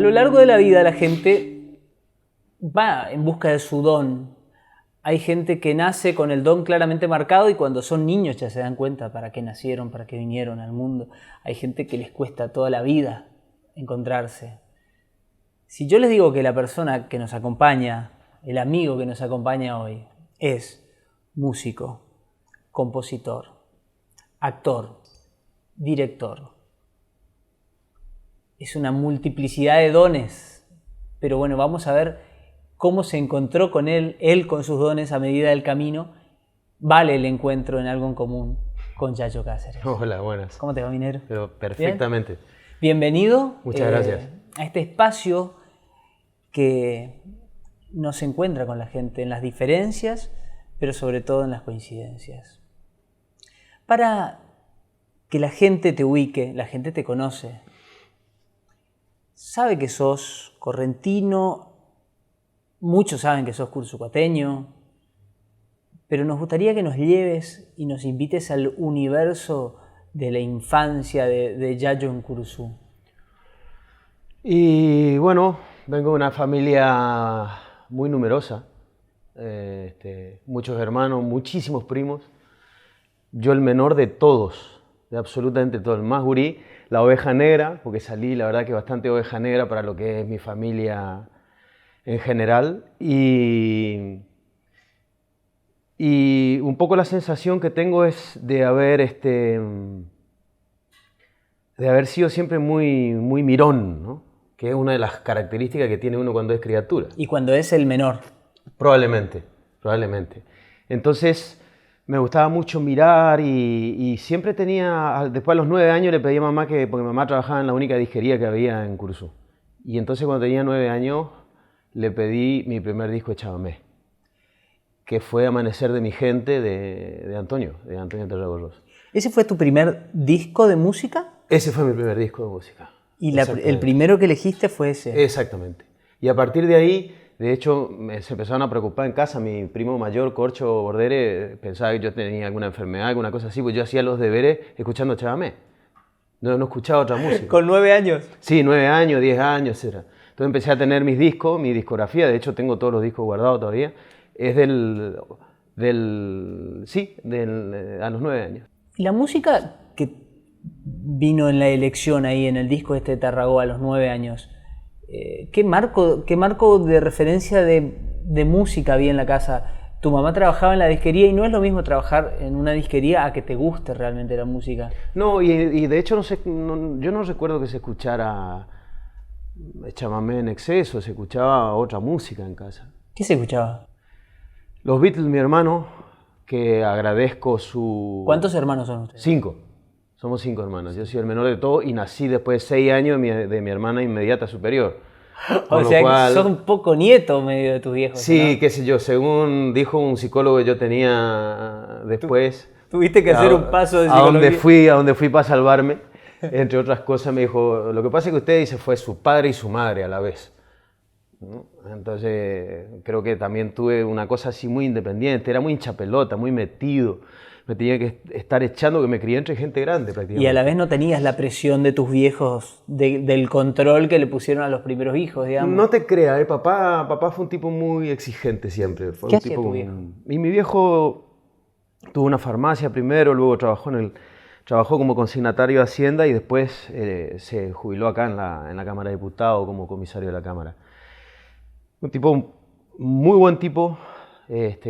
lo largo de la vida la gente va en busca de su don. Hay gente que nace con el don claramente marcado y cuando son niños ya se dan cuenta para qué nacieron, para qué vinieron al mundo. Hay gente que les cuesta toda la vida encontrarse. Si yo les digo que la persona que nos acompaña, el amigo que nos acompaña hoy, es músico, compositor, actor, director, es una multiplicidad de dones, pero bueno, vamos a ver cómo se encontró con él con sus dones a medida del camino. Vale el encuentro en algo en común con Yayo Cáceres. Hola, buenas. ¿Cómo te va, minero? Pero perfectamente. ¿Bien? Bienvenido. Muchas gracias. A este espacio que nos encuentra con la gente en las diferencias, pero sobre todo en las coincidencias. Para que la gente te ubique, la gente te conoce, sabe que sos correntino, muchos saben que sos cursucoateño, pero nos gustaría que nos lleves y nos invites al universo de la infancia de Yayo en Curuzú. Y bueno, vengo de una familia muy numerosa, muchos hermanos, muchísimos primos. Yo el menor de todos, de absolutamente todos, el más gurí, la oveja negra, porque salí, la verdad que bastante oveja negra para lo que es mi familia en general. Y un poco la sensación que tengo es de haber sido siempre muy, muy mirón, ¿no? Que es una de las características que tiene uno cuando es criatura. Y cuando es el menor. Probablemente. Entonces me gustaba mucho mirar y siempre tenía, después a los 9 años le pedí a mamá porque mamá trabajaba en la única disquería que había en Curuzú. Y entonces cuando tenía 9 años le pedí mi primer disco de chamamé, que fue Amanecer de mi gente de Antonio Terraborros. ¿Ese fue tu primer disco de música? Ese fue mi primer disco de música. ¿Y el primero que elegiste fue ese? Exactamente. Y a partir de ahí, de hecho, se empezaron a preocupar en casa. Mi primo mayor, Corcho Bordere, pensaba que yo tenía alguna enfermedad, alguna cosa así, pues yo hacía los deberes escuchando chamamé. No escuchaba otra música. ¿Con 9 años? Sí, 9 años, 10 años, etc. Entonces empecé a tener mis discos, mi discografía, de hecho tengo todos los discos guardados todavía, es a los 9 años. ¿Y la música que vino en la elección ahí en el disco de Tarragó a los 9 años? ¿Qué marco de referencia de música había en la casa? Tu mamá trabajaba en la disquería y no es lo mismo trabajar en una disquería a que te guste realmente la música. No, y de hecho yo no recuerdo que se escuchara chamamé en exceso, se escuchaba otra música en casa. ¿Qué se escuchaba? Los Beatles, mi hermano, que agradezco su... ¿Cuántos hermanos son ustedes? 5. Somos 5 hermanos. Yo soy el menor de todos y nací después de 6 años de mi hermana inmediata superior. O sea, que sos un poco nieto medio de tus viejos. Sí, ¿no? qué sé yo, según dijo un psicólogo que yo tenía después. Tuviste que hacer un paso de psicología. A donde fui para salvarme, entre otras cosas, me dijo, lo que pasa es que usted dice fue su padre y su madre a la vez, ¿no? Entonces creo que también tuve una cosa así muy independiente, era muy hinchapelota, muy metido. Me tenía que estar echando, que me crié entre gente grande prácticamente. Y a la vez no tenías la presión de tus viejos, del control que le pusieron a los primeros hijos, digamos. No te creas, papá fue un tipo muy exigente siempre. Fue ¿Qué un hacía tipo tu viejo? Y mi viejo tuvo una farmacia primero, luego trabajó como consignatario de Hacienda y después se jubiló acá en la Cámara de Diputados como comisario de la Cámara. Un tipo, muy buen tipo,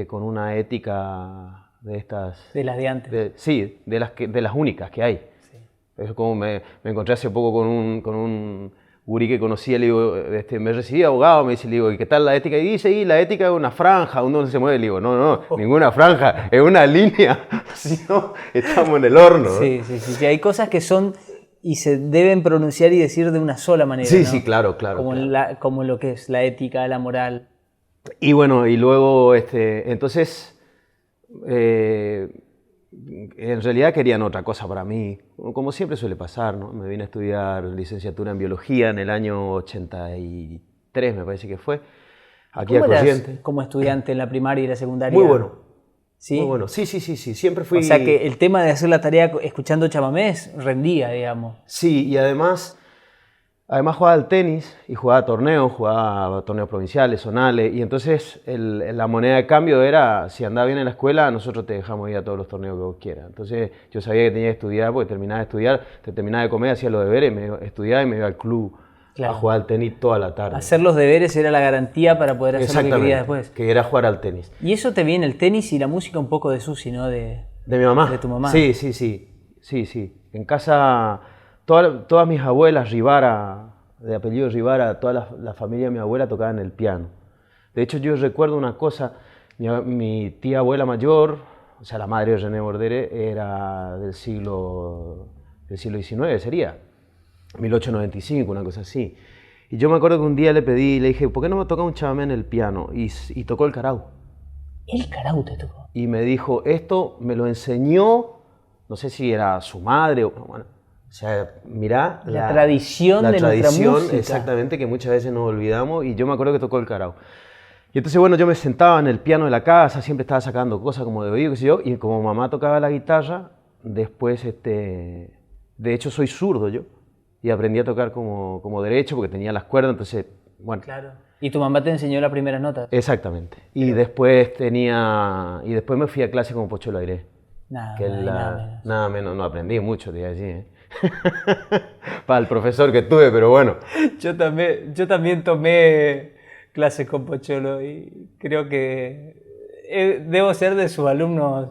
con una ética... de estas... De las de antes. Sí, de las únicas que hay. Sí. Es como me encontré hace poco con un gurí que conocía, le digo, me recibí abogado, me dice, le digo, ¿y qué tal la ética? Y dice, la ética es una franja, uno no se mueve, le digo, no, ninguna franja, es una línea, si no, estamos en el horno. Sí, sí, hay cosas que son y se deben pronunciar y decir de una sola manera, Sí, ¿no? sí, claro. Como lo que es la ética, la moral. Y bueno, y luego, entonces... en realidad querían otra cosa para mí, como siempre suele pasar, ¿no? Me vine a estudiar licenciatura en biología en el año 83, me parece que fue, aquí a Corrientes. ¿Cómo eras como estudiante en la primaria y la secundaria? Muy bueno. ¿Sí? Muy bueno, sí, siempre fui... O sea que el tema de hacer la tarea escuchando chamamés rendía, digamos. Sí, y además Además jugaba al tenis y jugaba torneos provinciales, zonales, y entonces la moneda de cambio era, si andaba bien en la escuela, nosotros te dejamos ir a todos los torneos que vos quieras. Entonces yo sabía que tenía que estudiar, porque terminaba de estudiar, terminaba de comer, hacía los deberes, estudiaba y me iba al club a jugar al tenis toda la tarde. Hacer los deberes era la garantía para poder hacer lo que querías después. Que era jugar al tenis. Y eso te viene el tenis y la música un poco de Susi, ¿no? De mi mamá. De tu mamá. Sí. En casa, todas mis abuelas, Rivara, de apellido Rivara, toda la familia de mi abuela tocaban el piano. De hecho, yo recuerdo una cosa, mi tía abuela mayor, o sea, la madre de René Bordere, era del siglo XIX, sería, 1895, una cosa así. Y yo me acuerdo que un día le dije, ¿por qué no me toca un chamamé en el piano? Y tocó el carau. ¿El carau te tocó? Y me dijo, esto me lo enseñó, no sé si era su madre o... Bueno, o sea, mirá la tradición de nuestra música. Exactamente, que muchas veces nos olvidamos, y yo me acuerdo que tocó el carau. Y entonces, bueno, yo me sentaba en el piano de la casa, siempre estaba sacando cosas como de oído, qué sé yo, y como mamá tocaba la guitarra, después, de hecho soy zurdo yo, y aprendí a tocar como derecho porque tenía las cuerdas, entonces, bueno. Claro. ¿Y tu mamá te enseñó las primeras notas? Exactamente. Y después me fui a clase con Pocholo Airé. Nada menos, no aprendí mucho de allí, para el profesor que tuve, pero bueno. Yo también tomé clases con Pocholo y creo que debo ser de sus alumnos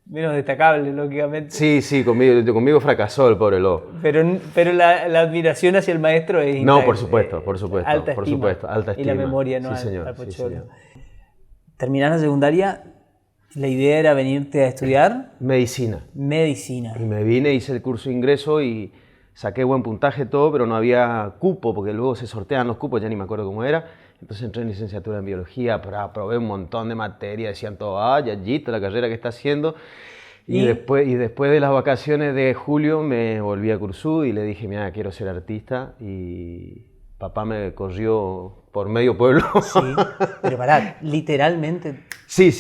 menos destacables, lógicamente. Sí, conmigo fracasó el pobre lobo. Pero la admiración hacia el maestro es intacta. No, por supuesto. Alta estima. Y la memoria, ¿no? Sí, señor. Al Pocholo. Terminás la secundaria, la idea era venirte a estudiar... Medicina. Y me vine, hice el curso de ingreso y saqué buen puntaje todo, pero no había cupo, porque luego se sortean los cupos, ya ni me acuerdo cómo era. Entonces entré en licenciatura en biología, probé un montón de materias, decían todo, Yayito, la carrera que está haciendo. Y después de las vacaciones de julio me volví a Cursú y le dije, mira, quiero ser artista, y papá me corrió por medio pueblo. Sí, pero pará, literalmente... Sí,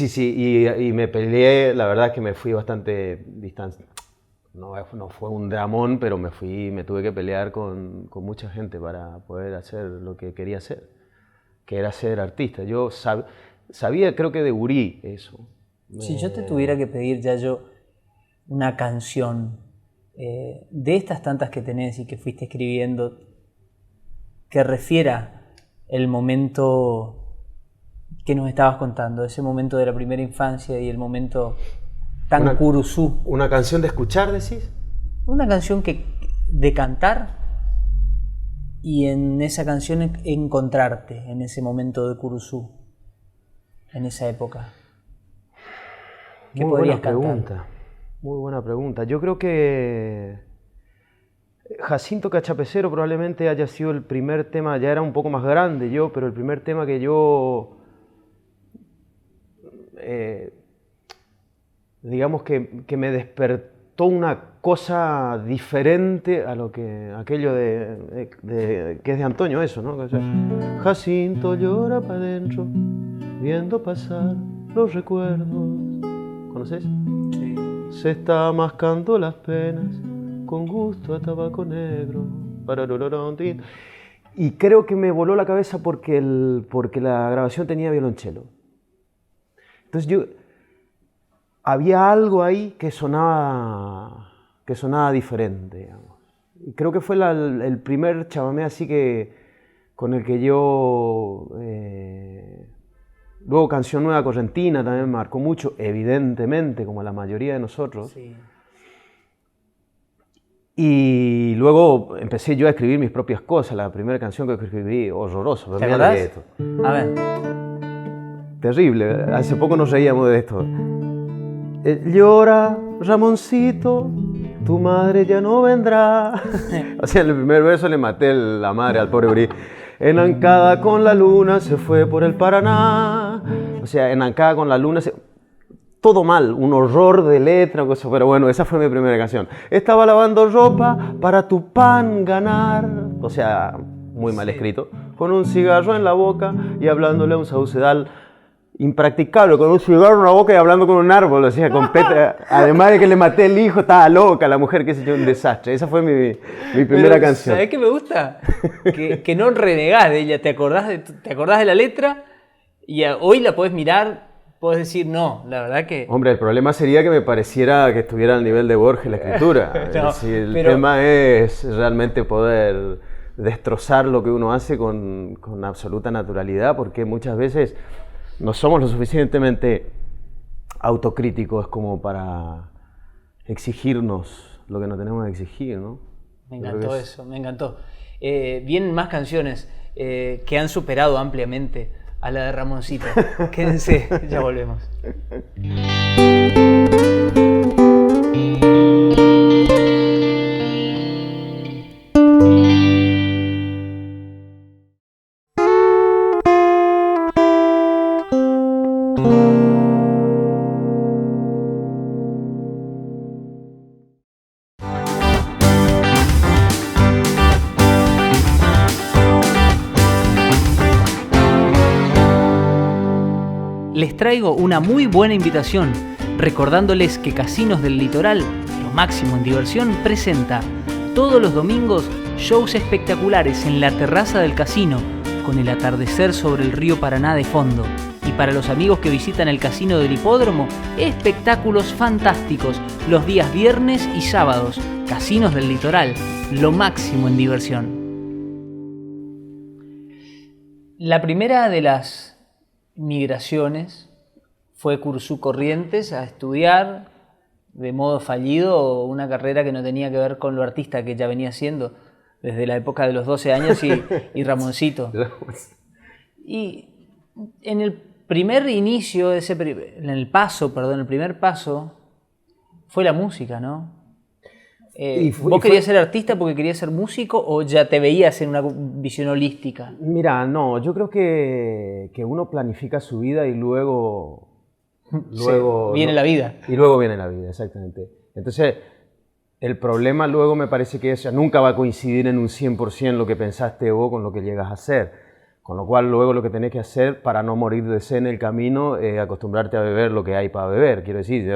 y me peleé, la verdad es que me fui bastante distancia. No fue un dramón, pero me tuve que pelear con mucha gente para poder hacer lo que quería hacer, que era ser artista. Yo sabía, creo que de gurí eso. Si yo te tuviera que pedir, Yayo, una canción de estas tantas que tenés y que fuiste escribiendo, que refiera el momento que nos estabas contando, ese momento de la primera infancia y el momento tan Curuzú. ¿Una canción de escuchar, decís? Una canción de cantar y en esa canción encontrarte en ese momento de Curuzú, en esa época. ¿Qué podrías cantar? Muy buena pregunta. Yo creo que Jacinto Cachapecero probablemente haya sido el primer tema, ya era un poco más grande yo, pero el primer tema que yo... digamos que me despertó una cosa diferente a aquello que es de Antonio, eso, ¿no? O sea, Jacinto llora para adentro, viendo pasar los recuerdos. ¿Conoces? Sí. Se está mascando las penas con gusto a tabaco negro. Y creo que me voló la cabeza porque la grabación tenía violonchelo. Entonces había algo ahí que sonaba diferente, digamos. Y creo que fue el primer chamamé así con el que yo... luego Canción Nueva Correntina también me marcó mucho, evidentemente, como la mayoría de nosotros. Sí. Y luego empecé yo a escribir mis propias cosas. La primera canción que escribí, horroroso. ¿Te acordás? A ver. Terrible, hace poco nos reíamos de esto. Llora, Ramoncito, tu madre ya no vendrá. O sea, en el primer verso le maté la madre al pobre gurí. Enancada con la luna se fue por el Paraná. O sea, enancada con la luna todo mal, un horror de letra, cosa, pero bueno, esa fue mi primera canción. Estaba lavando ropa para tu pan ganar. O sea, muy mal escrito. Con un cigarro en la boca y hablándole a un saucedal. impracticable, con un cigarro en la boca y hablando con un árbol, o sea, además de que le maté el hijo, estaba loca la mujer, que se echó un desastre. Esa fue mi primera canción. ¿Sabés qué me gusta? que no renegás de ella, te acordás de la letra y hoy la podés mirar, podés decir, no, la verdad que... Hombre, el problema sería que me pareciera que estuviera al nivel de Borges la escritura. No, el tema es realmente poder destrozar lo que uno hace con absoluta naturalidad, porque muchas veces no somos lo suficientemente autocríticos como para exigirnos lo que nos tenemos que exigir, ¿no? Me encantó eso, me encantó. Vienen más canciones que han superado ampliamente a la de Ramoncito. Quédense, ya volvemos. Les traigo una muy buena invitación, recordándoles que Casinos del Litoral, lo máximo en diversión, presenta todos los domingos shows espectaculares en la terraza del casino, con el atardecer sobre el río Paraná de fondo. Y para los amigos que visitan el casino del hipódromo, espectáculos fantásticos los días viernes y sábados. Casinos del Litoral, lo máximo en diversión. La primera de las migraciones fue Curzú Corrientes a estudiar de modo fallido una carrera que no tenía que ver con lo artista que ya venía haciendo desde la época de los 12 años y Ramoncito. Y en el primer inicio, el primer paso fue la música, ¿no? ¿Vos querías ser artista porque querías ser músico o ya te veías en una visión holística? Mira, no, yo creo que uno planifica su vida y luego viene la vida. Y luego viene la vida, exactamente. Entonces, el problema luego me parece que nunca va a coincidir en un 100% lo que pensaste vos con lo que llegas a hacer. Con lo cual, luego lo que tenés que hacer para no morir de sed en el camino es acostumbrarte a beber lo que hay para beber. Quiero decir,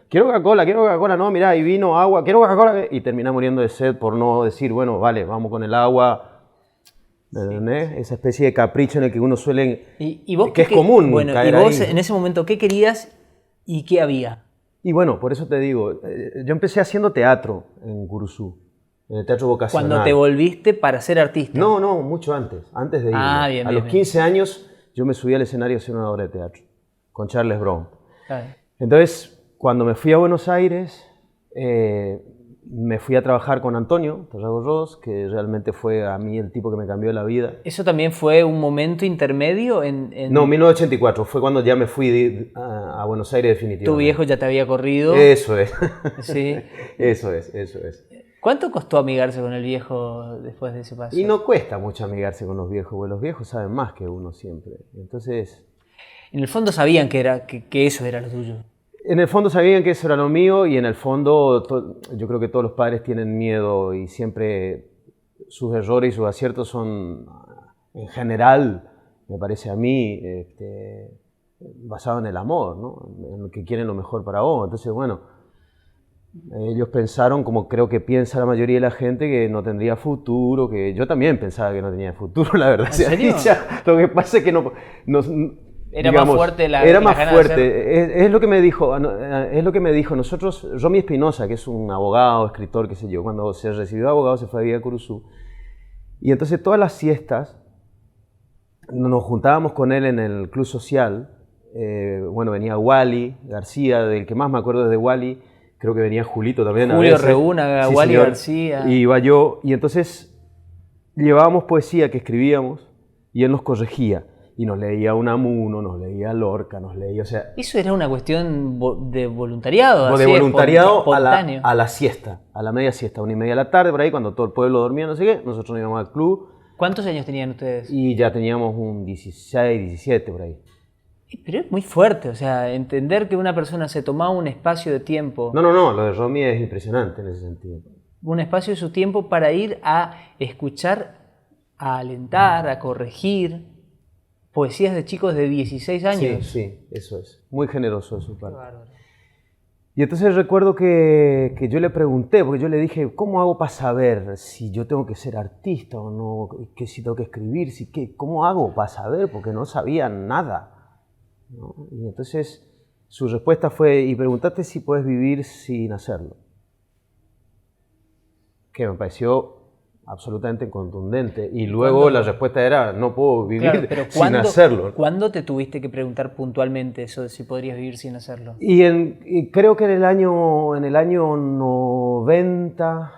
quiero Coca-Cola, no, mirá, hay vino, agua, quiero Coca-Cola, y termina muriendo de sed por no decir, bueno, vale, vamos con el agua, ¿entendés? Sí. Esa especie de capricho en el que uno suele, ¿Y vos que es común bueno, caer ¿y vos ahí? En ese momento qué querías y qué había? Y bueno, por eso te digo, yo empecé haciendo teatro en Curzú, en el teatro vocacional. Cuando te volviste para ser artista. No, mucho antes de irme. Bien, a los 15 años yo me subí al escenario a hacer una obra de teatro, con Charles Brown. Entonces, cuando me fui a Buenos Aires, me fui a trabajar con Antonio Tarragorros, que realmente fue a mí el tipo que me cambió la vida. ¿Eso también fue un momento intermedio? No, 1984, fue cuando ya me fui a Buenos Aires definitivamente. Tu viejo ya te había corrido. Eso es. Sí. Eso es. ¿Cuánto costó amigarse con el viejo después de ese paso? Y no cuesta mucho amigarse con los viejos, porque los viejos saben más que uno siempre. Entonces... En el fondo sabían que eso era lo tuyo. En el fondo sabían que eso era lo mío y en el fondo yo creo que todos los padres tienen miedo y siempre sus errores y sus aciertos son, en general, me parece a mí, basados en el amor, ¿no? En que quieren lo mejor para vos. Entonces, bueno, ellos pensaron, como creo que piensa la mayoría de la gente, que no tendría futuro, que yo también pensaba que no tenía futuro, la verdad. ¿En serio? Lo que pasa es que no Era digamos, más fuerte era más fuerte. Es lo que me dijo, nosotros, Romy Espinosa, que es un abogado, escritor, qué sé yo, cuando se recibió de abogado se fue a vivir a Curzú. Y entonces todas las siestas nos juntábamos con él en el club social. Bueno, venía Wally García, del que más me acuerdo es de Wally, creo que venía Julito también. Julio Reúna, sí, Wally García. Y iba yo, y entonces llevábamos poesía que escribíamos y él nos corregía. Y nos leía Unamuno, nos leía Lorca, nos leía, o sea... ¿Eso era una cuestión de voluntariado? De voluntariado a la siesta, a la media siesta, 1:30 de la tarde, por ahí, cuando todo el pueblo dormía, no sé qué, nosotros nos íbamos al club. ¿Cuántos años tenían ustedes? Y ya teníamos un 16, 17 por ahí. Pero es muy fuerte, o sea, entender que una persona se tomaba un espacio de tiempo... No, lo de Romy es impresionante en ese sentido. Un espacio de su tiempo para ir a escuchar, a alentar, a corregir... poesías de chicos de 16 años. Sí, eso es. Muy generoso de su Qué parte. bárbaro. Y entonces recuerdo que yo le pregunté, porque yo le dije, ¿cómo hago para saber si yo tengo que ser artista o no? Que si tengo que escribir, ¿cómo hago para saber? Porque no sabía nada, ¿no? Y entonces su respuesta fue, y preguntaste si puedes vivir sin hacerlo. Que me pareció absolutamente contundente. Y luego la respuesta era, no puedo vivir Claro, pero sin hacerlo. ¿cuándo te tuviste que preguntar puntualmente eso de si podrías vivir sin hacerlo? Y creo que en el año 90,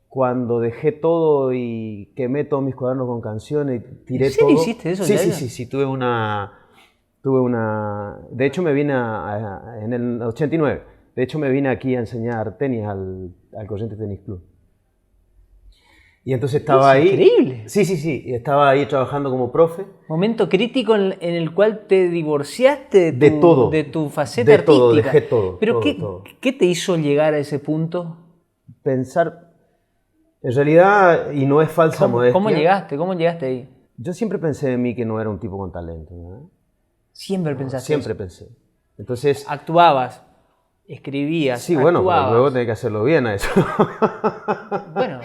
cuando dejé todo y quemé todos mis cuadernos con canciones y tiré ¿En serio todo. hiciste eso? Sí, tuve una... De hecho me vine en el 89, de hecho me vine aquí a enseñar tenis al Corrientes Tenis Club. Y entonces estaba ahí... Increíble. Sí, y estaba ahí trabajando como profe. Momento crítico en el cual te divorciaste De todo. de tu faceta De artística. todo, dejé todo. Pero todo. ¿qué te hizo llegar a ese punto? Pensar, en realidad, y no es falsa modestia. ¿Cómo llegaste? ¿Cómo llegaste ahí? Yo siempre pensé de mí que no era un tipo con talento, ¿no? Siempre pensaste Siempre eso. pensé. Entonces... Actuabas, escribías, Sí, bueno, pero actuabas. luego tenés que hacerlo bien a eso. Bueno,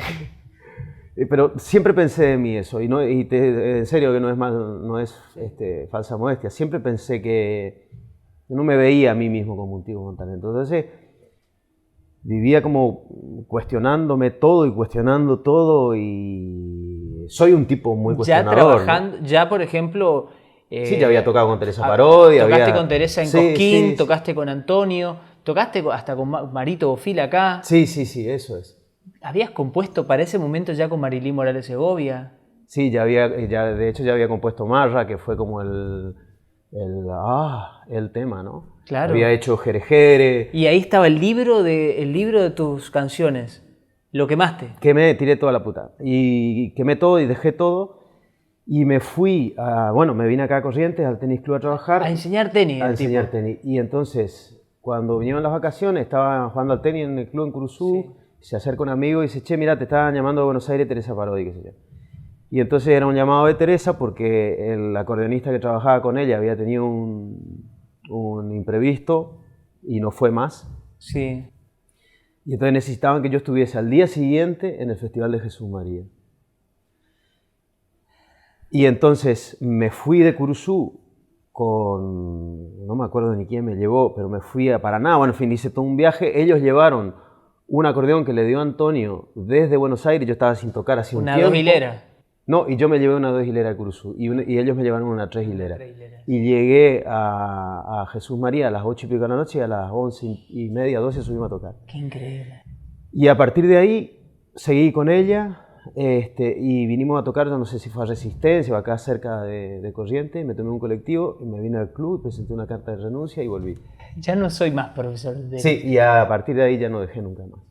Pero siempre pensé de mí eso, en serio que no es falsa modestia. Siempre pensé que no me veía a mí mismo como un tipo con talento. Entonces vivía como cuestionándome todo y cuestionando todo, y soy un tipo muy ya cuestionador, trabajando, ¿no? ya por ejemplo... Sí, ya había tocado con Teresa Parodi. Tocaste con Teresa en Cosquín, sí. tocaste con Antonio, tocaste hasta con Marito Bofil acá. Sí, eso es. ¿Habías compuesto para ese momento ya con Marilyn Morales Segovia? Sí, de hecho ya había compuesto Marra, que fue como el tema, ¿no? Claro. Había hecho Jere Jere. Y ahí estaba el libro de tus canciones. Lo quemaste. Quemé, tiré toda la puta. Y quemé todo y dejé todo. Y me fui me vine acá a Corrientes, al tenis club a trabajar. A enseñar tenis. A enseñar tenis. Y entonces, cuando vinieron las vacaciones, estaba jugando al tenis en el club en Curuzú. Sí. Se acerca un amigo y dice, che, mira, te estaban llamando de Buenos Aires Teresa Parodi, qué sé yo. Y entonces era un llamado de Teresa porque el acordeonista que trabajaba con ella había tenido un imprevisto y no fue más. Sí. Y entonces necesitaban que yo estuviese al día siguiente en el Festival de Jesús María. Y entonces me fui de Curuzú no me acuerdo ni quién me llevó, pero me fui a Paraná, bueno, en fin, hice todo un viaje. Ellos llevaron un acordeón que le dio Antonio desde Buenos Aires, yo estaba sin tocar hace un tiempo. ¿Una dos hilera? No, y yo me llevé una 2 hilera de Curuzú, y ellos me llevaron una 3 hilera. Y llegué a Jesús María a las 8 y pico de la noche, y a las 11:30, 12 subimos a tocar. Qué increíble. Y a partir de ahí seguí con ella, y vinimos a tocar, yo no sé si fue a Resistencia o acá cerca de Corrientes, me tomé un colectivo y me vine al club, presenté una carta de renuncia y volví. Ya no soy más profesor de tenis. Sí, y a partir de ahí ya no dejé nunca más.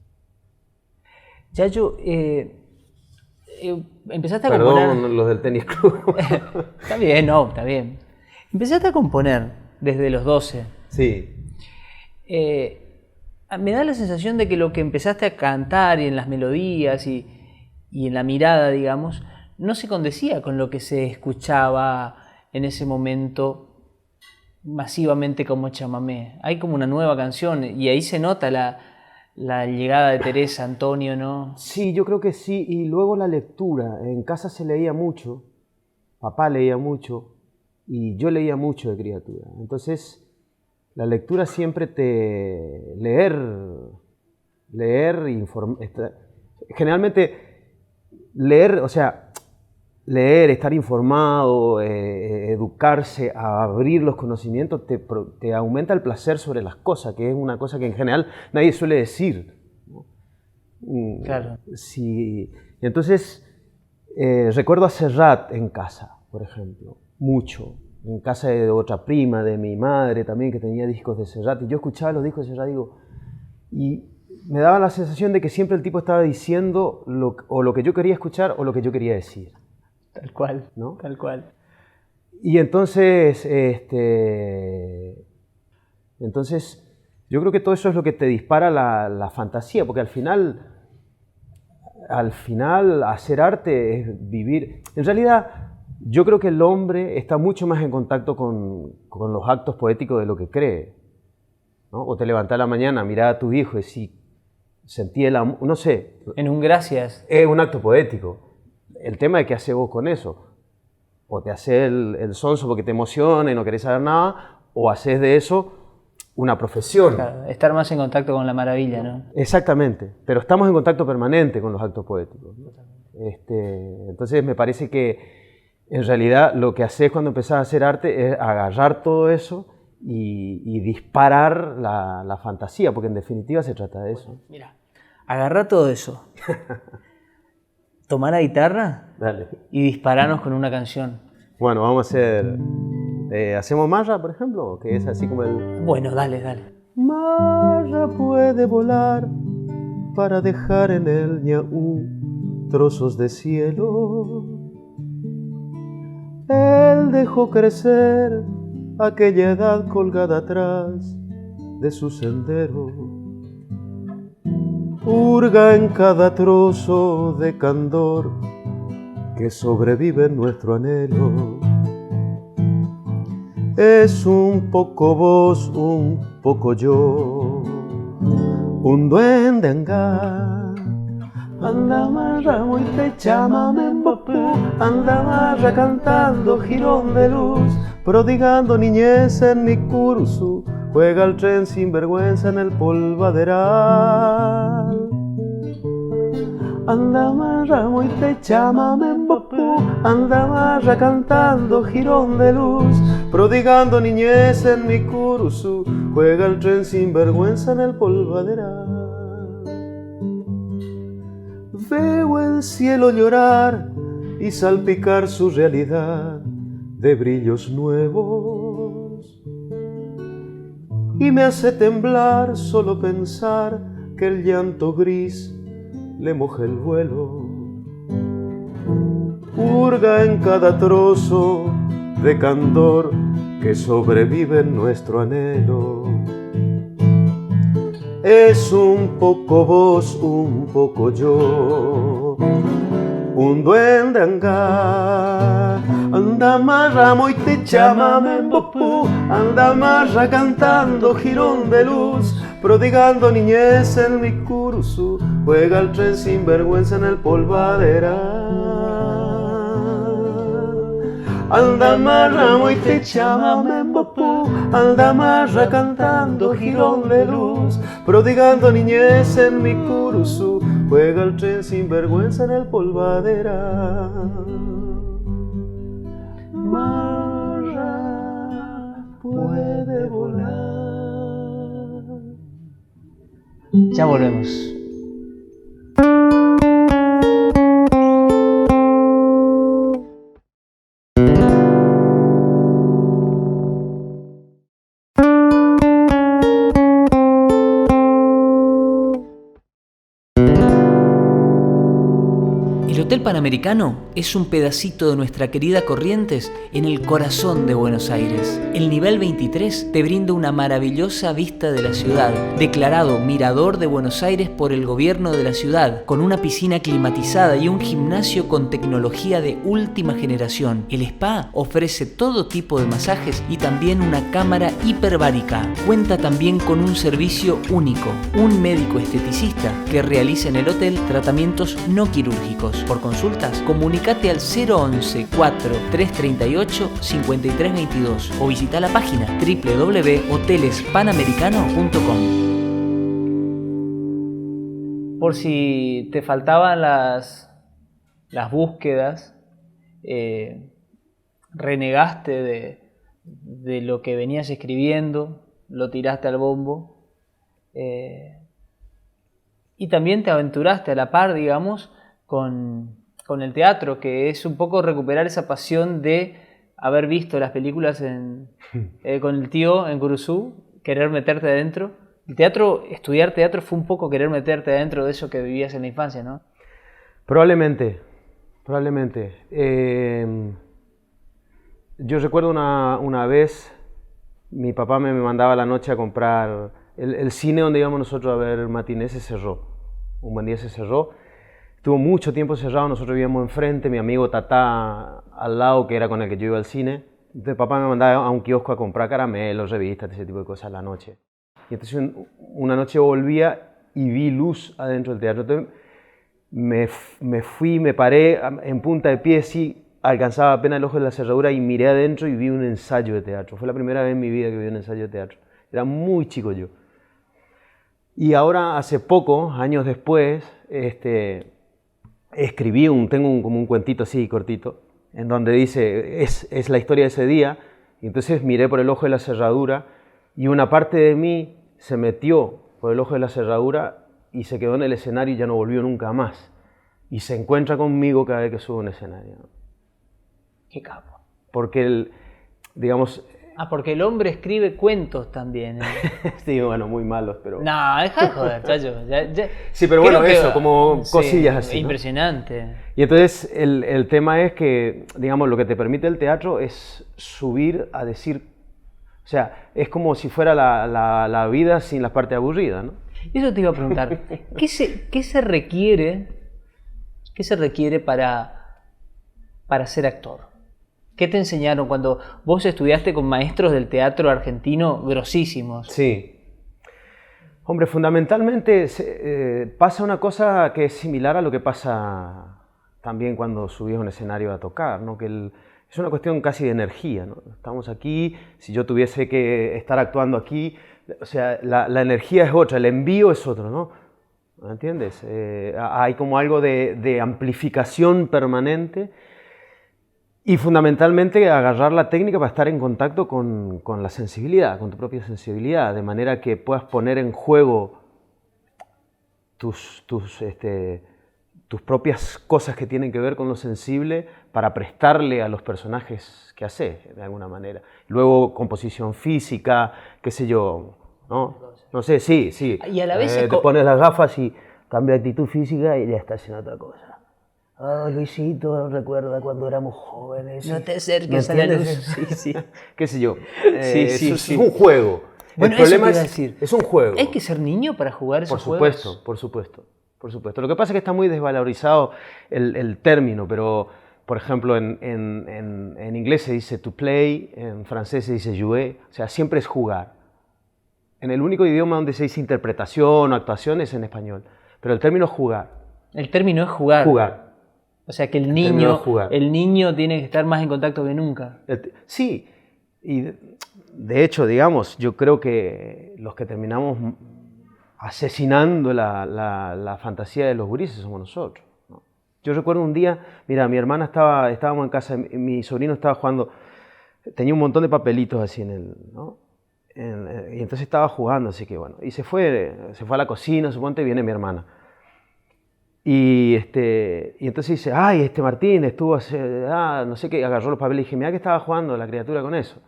Yayo, empezaste a componer... Perdón, los del tenis club. Está bien, no, está bien. Empezaste a componer desde los 12. Sí. Me da la sensación de que lo que empezaste a cantar y en las melodías y en la mirada, digamos, no se condecía con lo que se escuchaba en ese momento masivamente como chamamé. Hay como una nueva canción y ahí se nota la llegada de Teresa, Antonio, ¿no? Sí, yo creo que sí. Y luego la lectura. En casa se leía mucho, papá leía mucho y yo leía mucho de criatura. Entonces, la lectura siempre generalmente leer, o sea, leer, estar informado, educarse, abrir los conocimientos, te aumenta el placer sobre las cosas, que es una cosa que en general nadie suele decir, ¿no? Claro. Sí. Entonces, recuerdo a Serrat en casa, por ejemplo, mucho. En casa de otra prima, de mi madre también, que tenía discos de Serrat, y yo escuchaba los discos de Serrat, y me daba la sensación de que siempre el tipo estaba diciendo lo que yo quería escuchar o lo que yo quería decir. Tal cual, ¿no? Tal cual. Y entonces, yo creo que todo eso es lo que te dispara la fantasía, porque al final hacer arte es vivir. En realidad, Yo creo que el hombre está mucho más en contacto con los actos poéticos de lo que cree, ¿no? O te levantás a la mañana, mirás a tu hijo y decís, sentí el amor, no sé. En un gracias. Es un acto poético. El tema es qué haces vos con eso. O te haces el sonso porque te emociona y no querés saber nada, o haces de eso una profesión. Claro, estar más en contacto con la maravilla, ¿no? Exactamente, pero estamos en contacto permanente con los actos poéticos. Entonces me parece que en realidad lo que haces cuando empezás a hacer arte es agarrar todo eso y disparar la fantasía, porque en definitiva se trata de eso. Mira, agarrá todo eso, tomá la guitarra Dale. y disparanos con una canción. Bueno, vamos a hacer... ¿hacemos Marra, por ejemplo? Que es así como el... Bueno, dale, dale. Marra puede volar para dejar en el ñaú trozos de cielo. Él dejó crecer aquella edad colgada atrás de su sendero. Hurga en cada trozo de candor que sobrevive en nuestro anhelo. Es un poco vos, un poco yo, un duende angá. Anda marra muy te chamame en bopú, anda marra cantando jirón de luz, prodigando niñez en mi curso, juega el tren sin vergüenza en el polvaderal. Anda marra muy te chamame en bopú, anda marra cantando jirón de luz, prodigando niñez en mi curso, juega el tren sin vergüenza en el polvaderal. Veo el cielo llorar y salpicar su realidad de brillos nuevos, y me hace temblar solo pensar que el llanto gris le moja el vuelo. Hurga en cada trozo de candor que sobrevive en nuestro anhelo. Es un poco vos, un poco yo, un duende angá. Anda marra muy te chamame en bopú, anda marra cantando jirón de luz, prodigando niñez en mi curso, juega el tren sin vergüenza en el polvaderal. Anda marra muy te chamame en bopú, anda marra cantando jirón de luz, prodigando niñez en mi curso, juega el tren sin vergüenza en el polvaderal. Marra puede volar. Ya volvemos. El Hotel Panamericano es un pedacito de nuestra querida Corrientes en el corazón de Buenos Aires. El nivel 23 te brinda una maravillosa vista de la ciudad, declarado Mirador de Buenos Aires por el gobierno de la ciudad, con una piscina climatizada y un gimnasio con tecnología de última generación. El spa ofrece todo tipo de masajes y también una cámara hiperbárica. Cuenta también con un servicio único, un médico esteticista que realiza en el hotel tratamientos no quirúrgicos. Por consultas, comunícate al 011 4338 5322 o visita la página www.hotelespanamericano.com. Por si te faltaban las búsquedas, renegaste de lo que venías escribiendo, lo tiraste al bombo, y también te aventuraste a la par, digamos, con el teatro, que es un poco recuperar esa pasión de haber visto las películas con el tío en Curuzú, querer meterte adentro. El teatro, estudiar teatro fue un poco querer meterte adentro de eso que vivías en la infancia, ¿no? Probablemente. Yo recuerdo una vez, mi papá me mandaba a la noche a comprar, el cine donde íbamos nosotros a ver matinés se cerró, un buen día se cerró. Estuvo mucho tiempo cerrado, nosotros vivíamos enfrente, mi amigo Tatá al lado, que era con el que yo iba al cine. Entonces papá me mandaba a un kiosco a comprar caramelos, revistas, ese tipo de cosas a la noche. Y entonces una noche volvía y vi luz adentro del teatro. Entonces me fui, me paré en punta de pie, sí, alcanzaba apenas el ojo de la cerradura y miré adentro y vi un ensayo de teatro. Fue la primera vez en mi vida que vi un ensayo de teatro. Era muy chico yo. Y ahora, hace poco, años después, escribí como un cuentito así cortito, en donde dice, es la historia de ese día, y entonces miré por el ojo de la cerradura y una parte de mí se metió por el ojo de la cerradura y se quedó en el escenario y ya no volvió nunca más. Y se encuentra conmigo cada vez que subo a un escenario. Qué capo. Porque digamos... porque el hombre escribe cuentos también. Sí, bueno, muy malos, pero... No, deja de joder, chacho. Sí, pero bueno, eso, como cosillas así, ¿no? Impresionante. Y entonces el tema es que, digamos, lo que te permite el teatro es subir a decir... O sea, es como si fuera la vida sin la parte aburrida, ¿no? Eso te iba a preguntar. ¿Qué se requiere para ser actor? ¿Qué te enseñaron cuando vos estudiaste con maestros del teatro argentino grosísimos? Sí. Hombre, fundamentalmente pasa una cosa que es similar a lo que pasa también cuando subís a un escenario a tocar, ¿no? Es una cuestión casi de energía, ¿no? Estamos aquí, si yo tuviese que estar actuando aquí, o sea, la energía es otra, el envío es otro, ¿no? ¿Me entiendes? Hay como algo de amplificación permanente. Y fundamentalmente agarrar la técnica para estar en contacto con la sensibilidad, con tu propia sensibilidad, de manera que puedas poner en juego tus propias cosas que tienen que ver con lo sensible para prestarle a los personajes que haces, de alguna manera. Luego, composición física, qué sé yo, ¿no? No sé, sí. Y a la vez te pones las gafas y cambia actitud física y ya estás en otra cosa. Luisito, recuerda cuando éramos jóvenes. No te acerques a la luz. Sí. Qué sé yo. Sí. Es un juego. Bueno, el problema eso te iba a decir. es un juego. ¿Hay que ser niño para jugar esos juegos? Por supuesto. Lo que pasa es que está muy desvalorizado el término, pero, por ejemplo, en inglés se dice to play, en francés se dice jouer, o sea, siempre es jugar. En el único idioma donde se dice interpretación o actuación es en español, pero el término es jugar. El término es jugar. Jugar. O sea que el niño tiene que estar más en contacto que nunca. Sí, y de hecho, digamos, yo creo que los que terminamos asesinando la fantasía de los gurises somos nosotros, ¿no? Yo recuerdo un día, mira, mi hermana estábamos en casa, mi sobrino estaba jugando, tenía un montón de papelitos así ¿no? Y entonces estaba jugando, así que bueno, y se fue a la cocina, suponte, viene mi hermana. Y entonces dice, ay, Martín estuvo, no sé qué, agarró los papeles y dije, mira que estaba jugando la criatura con eso.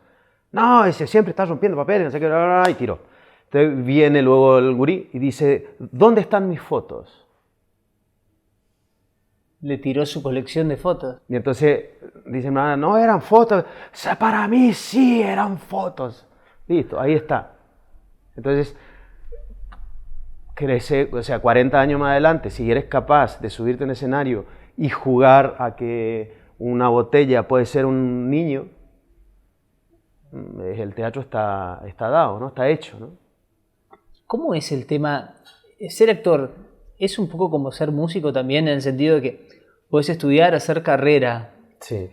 No, dice, siempre está rompiendo papeles, no sé qué, y tiró. Entonces viene luego el gurí y dice, ¿dónde están mis fotos? Le tiró su colección de fotos. Y entonces dice, no eran fotos, o sea, para mí sí eran fotos. Listo, ahí está. Entonces, crece, o sea, 40 años más adelante, si eres capaz de subirte en escenario y jugar a que una botella puede ser un niño, el teatro está dado, ¿no? Está hecho, ¿no? ¿Cómo es el tema? Ser actor es un poco como ser músico también, en el sentido de que puedes estudiar, hacer carrera. Sí.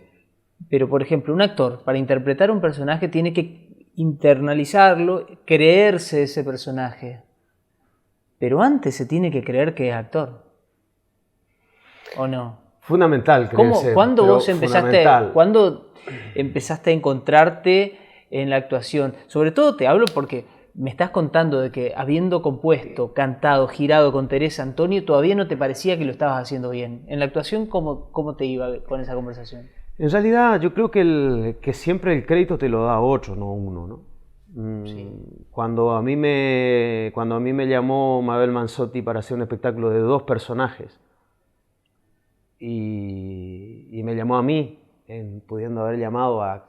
Pero, por ejemplo, un actor, para interpretar un personaje, tiene que internalizarlo, creerse ese personaje. Pero antes se tiene que creer que es actor. ¿O no? Fundamental creerse. ¿Cuándo empezaste a encontrarte en la actuación? Sobre todo te hablo porque me estás contando de que habiendo compuesto, cantado, girado con Teresa Antonio, todavía no te parecía que lo estabas haciendo bien. En la actuación, ¿cómo te iba con esa conversación? En realidad, yo creo que siempre el crédito te lo da otro, no uno, ¿no? Sí. Cuando a mí me llamó Mabel Manzotti para hacer un espectáculo de 2 personajes y me llamó a mí, pudiendo haber llamado a...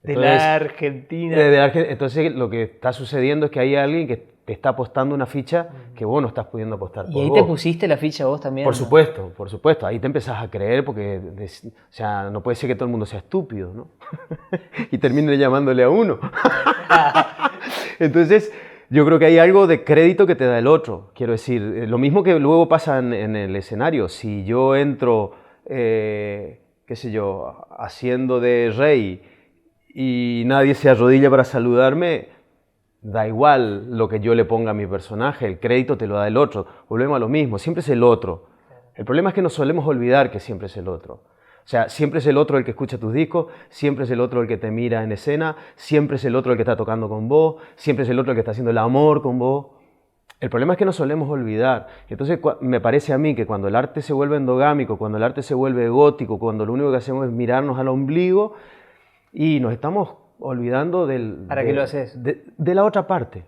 De la Argentina. Entonces lo que está sucediendo es que hay alguien que te está apostando una ficha que vos no estás pudiendo apostar por ¿Y ahí vos. te pusiste la ficha vos también? Por supuesto, por supuesto. Ahí te empezás a creer porque, o sea, no puede ser que todo el mundo sea estúpido, ¿no? Y termine llamándole a uno. Entonces, yo creo que hay algo de crédito que te da el otro. Quiero decir, lo mismo que luego pasa en el escenario. Si yo entro, qué sé yo, haciendo de rey y nadie se arrodilla para saludarme, da igual lo que yo le ponga a mi personaje, el crédito te lo da el otro. Volvemos a lo mismo, siempre es el otro. El problema es que nos solemos olvidar que siempre es el otro. O sea, siempre es el otro el que escucha tus discos, siempre es el otro el que te mira en escena, siempre es el otro el que está tocando con vos, siempre es el otro el que está haciendo el amor con vos. El problema es que nos solemos olvidar. Entonces me parece a mí que cuando el arte se vuelve endogámico, cuando el arte se vuelve gótico, cuando lo único que hacemos es mirarnos al ombligo y nos estamos olvidando ¿Para qué lo haces? de la otra parte.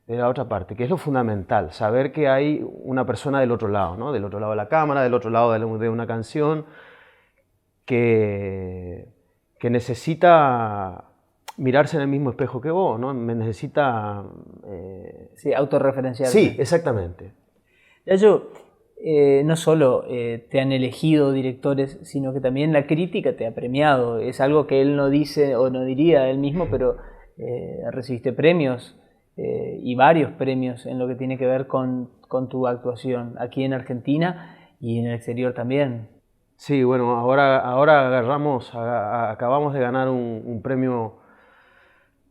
De la otra parte, que es lo fundamental, saber que hay una persona del otro lado, ¿no? Del otro lado de la cámara, del otro lado de una canción, que necesita mirarse en el mismo espejo que vos, ¿no? Necesita... Sí, autorreferenciarse. Sí, exactamente. Yayo, no solo te han elegido directores, sino que también la crítica te ha premiado. Es algo que él no dice o no diría él mismo, pero recibiste premios y varios premios en lo que tiene que ver con tu actuación aquí en Argentina y en el exterior también. Sí, bueno, ahora acabamos de ganar un premio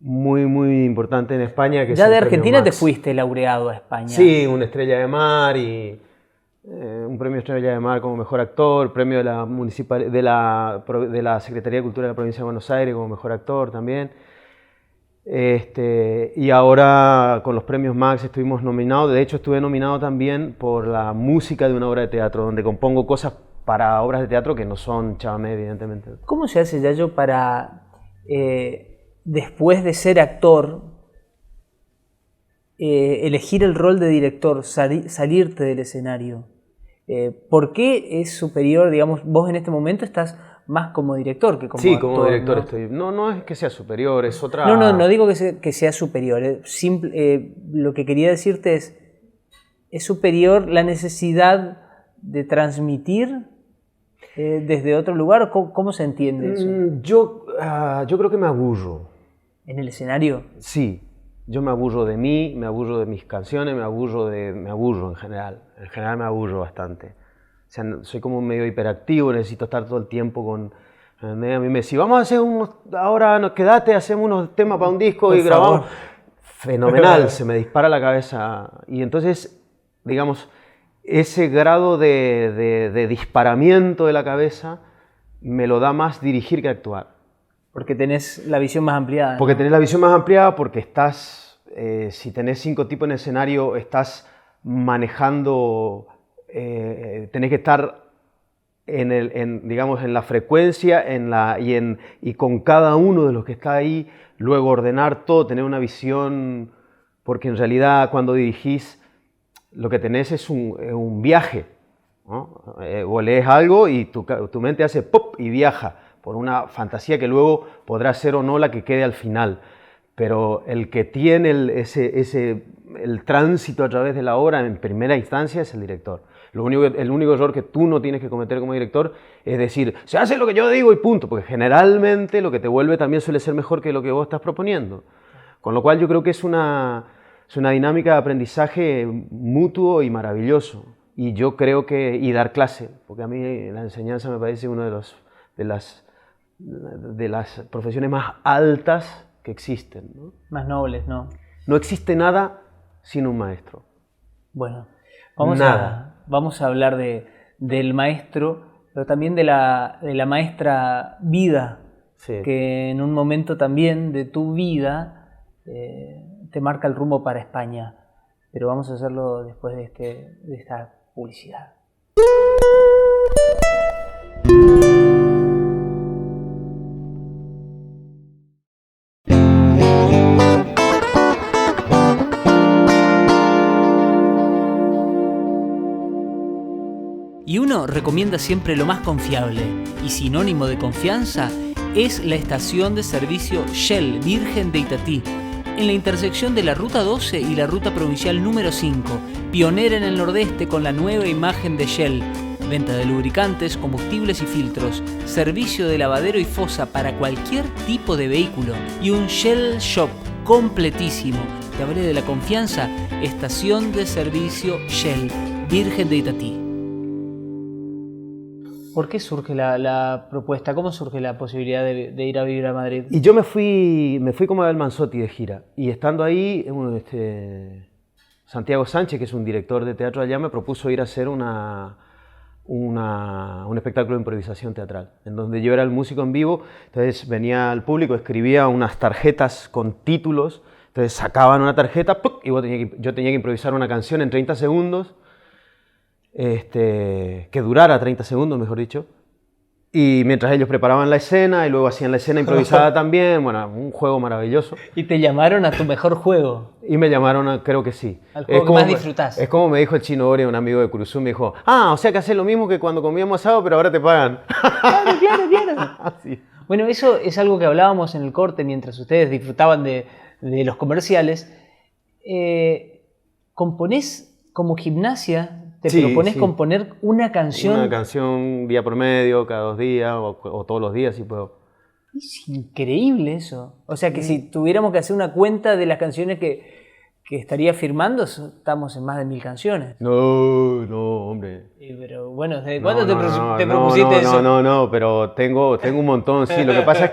muy, muy importante en España. Que ya es de el Argentina Premio te Max. Fuiste laureado a España. Sí, una Estrella de Mar y un premio Estrella de Mar como mejor actor, premio de la Secretaría de Cultura de la Provincia de Buenos Aires como mejor actor también. Y ahora con los premios Max estuvimos nominados. De hecho, estuve nominado también por la música de una obra de teatro, donde compongo cosas para obras de teatro que no son chamamé, evidentemente. ¿Cómo se hace, Yayo, para después de ser actor elegir el rol de director, salirte del escenario? ¿Por qué es superior, digamos, vos en este momento estás más como director que como actor? Sí, como director, ¿no? estoy. No es que sea superior, es otra... No digo que sea superior. Lo que quería decirte es superior la necesidad de transmitir desde otro lugar. ¿Cómo se entiende eso? Yo creo que me aburro. ¿En el escenario? Sí, yo me aburro de mí, me aburro de mis canciones, me aburro en general. En general me aburro bastante. O sea, soy como medio hiperactivo, necesito estar todo el tiempo con... A mí me decís, vamos a hacer ahora quedate, hacemos unos temas para un disco y grabamos. Fenomenal, se me dispara la cabeza. Y entonces, digamos, ese grado de disparamiento de la cabeza me lo da más dirigir que actuar. Porque tenés la visión más ampliada, ¿no? Porque tenés la visión más ampliada, porque estás, si tenés 5 tipos en escenario, estás manejando... tenés que estar digamos, en la frecuencia y con cada uno de los que está ahí, luego ordenar todo, tener una visión, porque en realidad cuando dirigís lo que tenés es un viaje, ¿no? O lees algo y tu mente hace pop y viaja por una fantasía que luego podrá ser o no la que quede al final. Pero el que tiene el tránsito a través de la obra en primera instancia es el director. El único error que tú no tienes que cometer como director es decir, se hace lo que yo digo y punto, porque generalmente lo que te vuelve también suele ser mejor que lo que vos estás proponiendo. Con lo cual yo creo que es una dinámica de aprendizaje mutuo y maravilloso. Y yo creo que, y dar clase, porque a mí la enseñanza me parece una de las profesiones más altas que existen, ¿no? Más nobles, ¿no? No existe nada sin un maestro. Bueno, vamos a hablar del maestro, pero también de la maestra vida, Sí. que en un momento también de tu vida te marca el rumbo para España. Pero vamos a hacerlo después de esta publicidad. Y uno recomienda siempre lo más confiable, y sinónimo de confianza es la estación de servicio Shell Virgen de Itatí, en la intersección de la Ruta 12 y la Ruta Provincial número 5, pionera en el Nordeste con la nueva imagen de Shell. Venta de lubricantes, combustibles y filtros, servicio de lavadero y fosa para cualquier tipo de vehículo y un Shell Shop completísimo. Te hablé de la confianza, estación de servicio Shell, Virgen de Itatí. ¿Por qué surge la propuesta? ¿Cómo surge la posibilidad de ir a vivir a Madrid? Y yo me fui como Abel Manzotti de gira. Y estando ahí, Santiago Sánchez, que es un director de teatro allá, me propuso ir a hacer un espectáculo de improvisación teatral, en donde yo era el músico en vivo. Entonces venía al público, escribía unas tarjetas con títulos, entonces sacaban una tarjeta y yo tenía que improvisar una canción en 30 segundos, que durara 30 segundos, mejor dicho, y mientras ellos preparaban la escena y luego hacían la escena improvisada también. Bueno, un juego maravilloso. ¿Y te llamaron a tu mejor juego? Y me llamaron, creo que sí. Al juego que más disfrutás. Es como me dijo el Chino Oria, un amigo de Cruzum, me dijo, o sea que haces lo mismo que cuando comíamos asado, pero ahora te pagan. Claro. Sí. Bueno, eso es algo que hablábamos en el corte mientras ustedes disfrutaban de los comerciales. ¿Componés como gimnasia? ¿Te propones componer una canción? Una canción día por medio, cada 2 días o todos los días si puedo. Es increíble eso. O sea que si tuviéramos que hacer una cuenta de las canciones que estaría firmando, estamos en más de 1000 canciones. No, hombre. Pero bueno, ¿desde cuándo te propusiste eso? No, pero tengo un montón, sí. Lo que pasa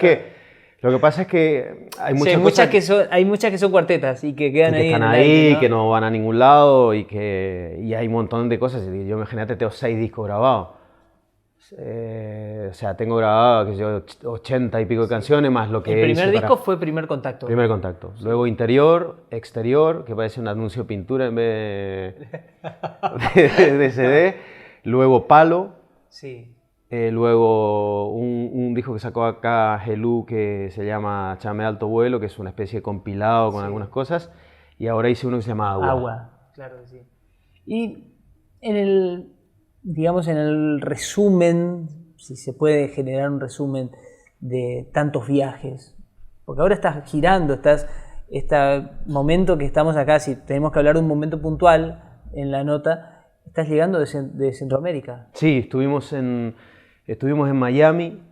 es que hay muchas cosas hay muchas que son cuartetas y que quedan ahí. Están ahí, ¿no? Que no van a ningún lado y hay un montón de cosas. Yo, imagínate, tengo 6 discos grabados. O sea, tengo grabado 80 y pico de canciones más lo que El primer disco fue Primer Contacto. Primer Contacto. Luego Interior, Exterior, que parece un anuncio de pintura en vez de CD. Luego Palo. Sí. Luego un disco que sacó acá Gelú que se llama Chame Alto Vuelo, que es una especie de compilado con algunas cosas. Y ahora hice uno que se llama Agua. Agua, claro que sí. Y en el resumen, si se puede generar un resumen de tantos viajes, porque ahora estás girando, este momento que estamos acá, si tenemos que hablar de un momento puntual en la nota, estás llegando de Centroamérica. Sí, estuvimos en Miami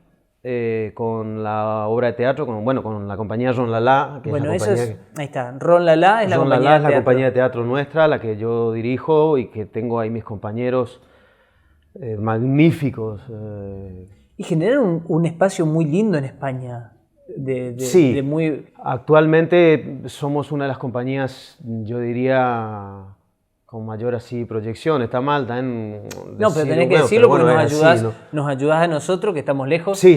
con la obra de teatro, con la compañía Ron Lala. Ahí está, Ron Lala es la compañía de teatro. Es la compañía de teatro nuestra, la que yo dirijo y que tengo ahí mis compañeros magníficos. Y generaron un espacio muy lindo en España. Sí, actualmente somos una de las compañías, yo diría, con mayor proyección. Está mal también. No, pero tenés que decirlo porque nos ayudás a nosotros que estamos lejos. Sí.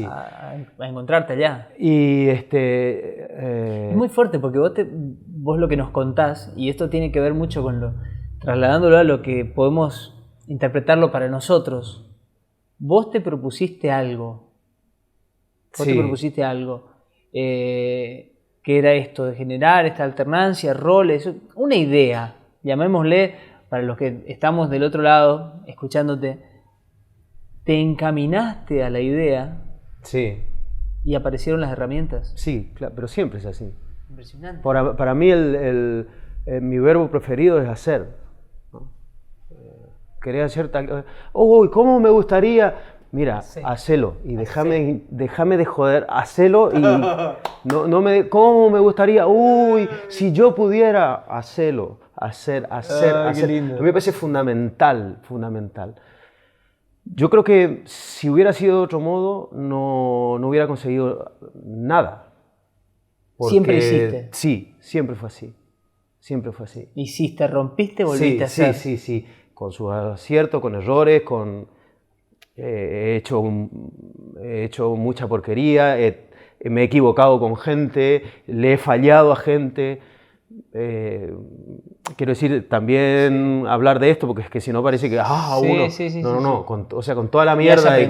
A encontrarte allá. Y es muy fuerte porque vos lo que nos contás, y esto tiene que ver mucho trasladándolo a lo que podemos interpretarlo para nosotros. Vos te propusiste algo. Que era esto de generar esta alternancia, roles, una idea. Llamémosle, para los que estamos del otro lado, escuchándote, te encaminaste a la idea. Sí. Y aparecieron las herramientas. Sí, claro, pero siempre es así. Impresionante. Para mí mi verbo preferido es hacer, ¿no? Querer hacer tal... ¡Uy, cómo me gustaría! Mira, hacelo y déjame de joder, hacelo y ¿cómo me gustaría? ¡Uy, si yo pudiera! Hacelo. Hacer. Qué lindo. A mí me parece fundamental. Yo creo que si hubiera sido de otro modo, no hubiera conseguido nada. ¿Siempre hiciste? Sí, siempre fue así. Hiciste, rompiste, volviste a hacer. Sí. Con sus aciertos, con errores, he hecho mucha porquería, me he equivocado con gente, le he fallado a gente. Quiero decir, también hablar de esto, porque es que si no parece que con toda la mierda y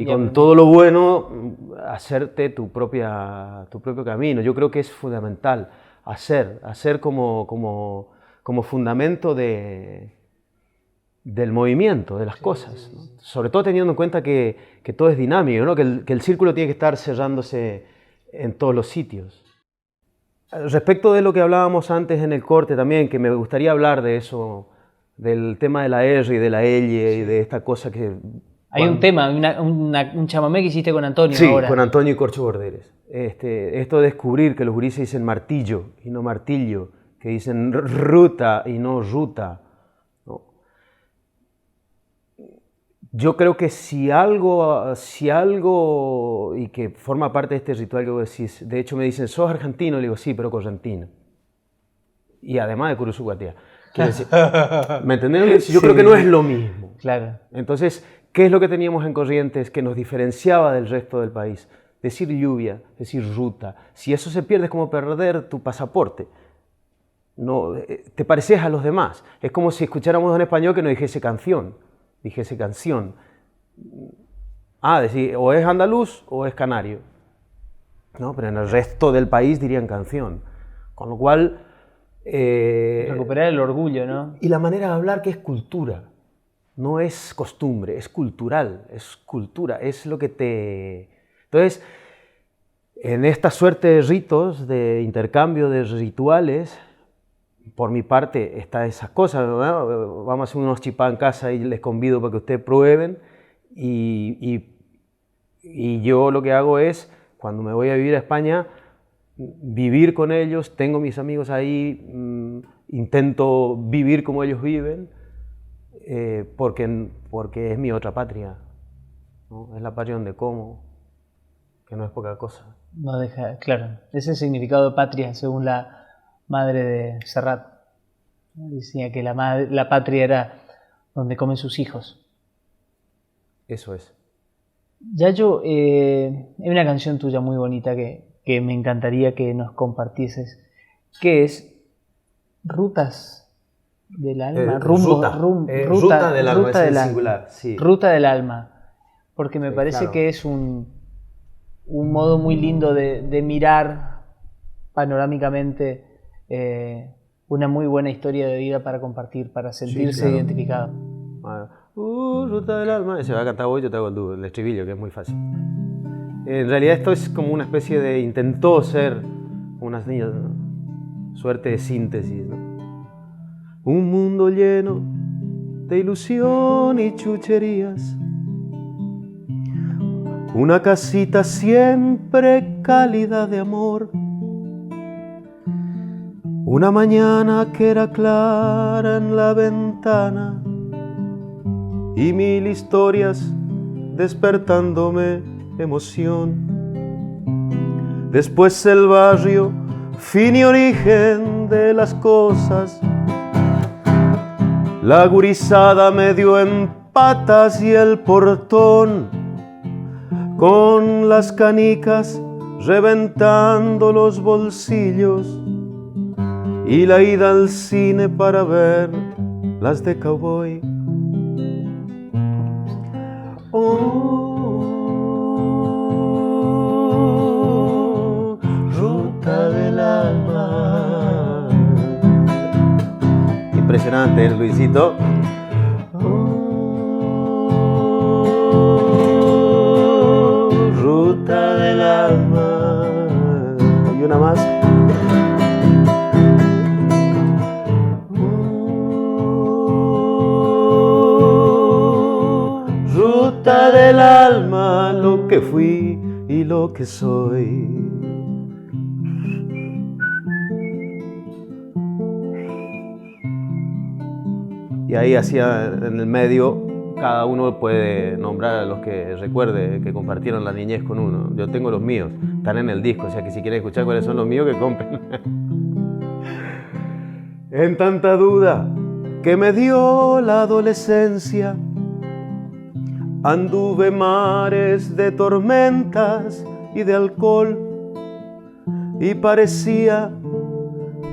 con todo lo bueno, hacerte tu propio camino. Yo creo que es fundamental hacer como fundamento del movimiento, de las cosas, ¿no? Sobre todo teniendo en cuenta que todo es dinámico, ¿no? Que el círculo tiene que estar cerrándose en todos los sitios. Respecto de lo que hablábamos antes en el corte también, que me gustaría hablar de eso, del tema de la R y de la L y de esta cosa que... Hay un tema, un chamamé que hiciste con Antonio sí, ahora. Con Antonio y Corcho Borderes. Esto de descubrir que los gurises dicen martillo y no martillo, que dicen ruta y no ruta. ¿No? Yo creo que si algo, y que forma parte de este ritual que vos decís, de hecho me dicen, ¿sos argentino? Le digo, sí, pero correntino. Y además de Curuzuguatía. ¿Me entendés? Yo creo que no es lo mismo. Claro. Entonces, ¿qué es lo que teníamos en Corrientes que nos diferenciaba del resto del país? Decir lluvia, decir ruta. Si eso se pierde es como perder tu pasaporte. No, te pareces a los demás. Es como si escucháramos en español que no dijese canción. Dijese canción. Decir, o es andaluz o es canario. ¿No? Pero en el resto del país dirían canción. Con lo cual... recuperar el orgullo, ¿no? Y la manera de hablar que es cultura. No es costumbre, es cultural, es cultura, es lo que te... Entonces, en esta suerte de ritos, de intercambio de rituales, por mi parte está esas cosas, ¿no? Vamos a hacer unos chipá en casa y les convido para que ustedes prueben y yo lo que hago es, cuando me voy a vivir a España, vivir con ellos, tengo mis amigos ahí, intento vivir como ellos viven, porque es mi otra patria, ¿no? Es la patria donde como, que no es poca cosa. No deja, claro, ese es el significado de patria, según la madre de Serrat. Decía que la patria era donde comen sus hijos. Eso es. Yayo, hay una canción tuya muy bonita que me encantaría que nos compartieses, que es Rutas del Alma. Ruta del Alma, es el singular. Sí. Ruta del Alma, porque me Sí, parece claro. que es un modo muy lindo de mirar panorámicamente una muy buena historia de vida para compartir, para sentirse claro. identificado. Ruta del Alma, ese va a cantar vos, yo te hago el estribillo, que es muy fácil. En realidad esto es como una especie de... intentó ser una suerte de síntesis, ¿no? Un mundo lleno de ilusión y chucherías, una casita siempre cálida de amor, una mañana que era clara en la ventana y mil historias despertándome emoción. Después el barrio, fin y origen de las cosas, la gurizada medio en patas y el portón, con las canicas reventando los bolsillos, y la ida al cine para ver las de cowboy. Oh, ruta del alma. Impresionante, Luisito. Oh, ruta del alma. Y una más. Ruta del alma, lo que fui y lo que soy. Y ahí hacia en el medio, cada uno puede nombrar a los que recuerde que compartieron la niñez con uno. Yo tengo los míos, están en el disco, o sea que si quieren escuchar cuáles son los míos, que compren. En tanta duda que me dio la adolescencia, anduve mares de tormentas y de alcohol, y parecía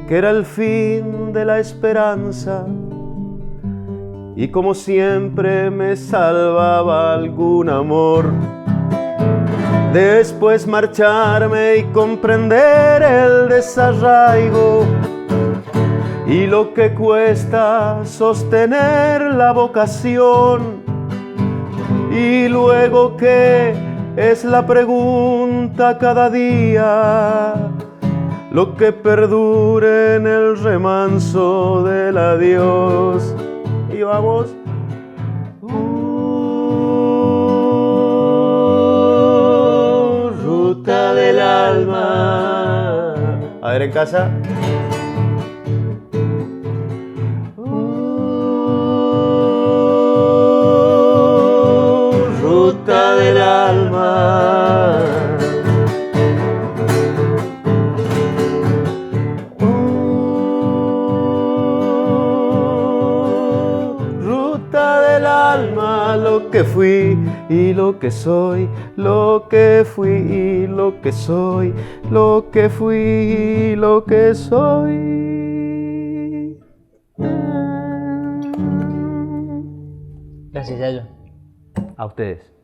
que era el fin de la esperanza, y como siempre me salvaba algún amor. Después marcharme y comprender el desarraigo y lo que cuesta sostener la vocación. Y luego, ¿qué es la pregunta cada día? lo que perdure en el remanso del adiós. Y vamos. Ruta del alma. A ver en casa. Ruta del alma. Ruta del alma, lo que fui y lo que soy, lo que fui y lo que soy, lo que fui y lo que soy. Gracias, Yayo. A ustedes.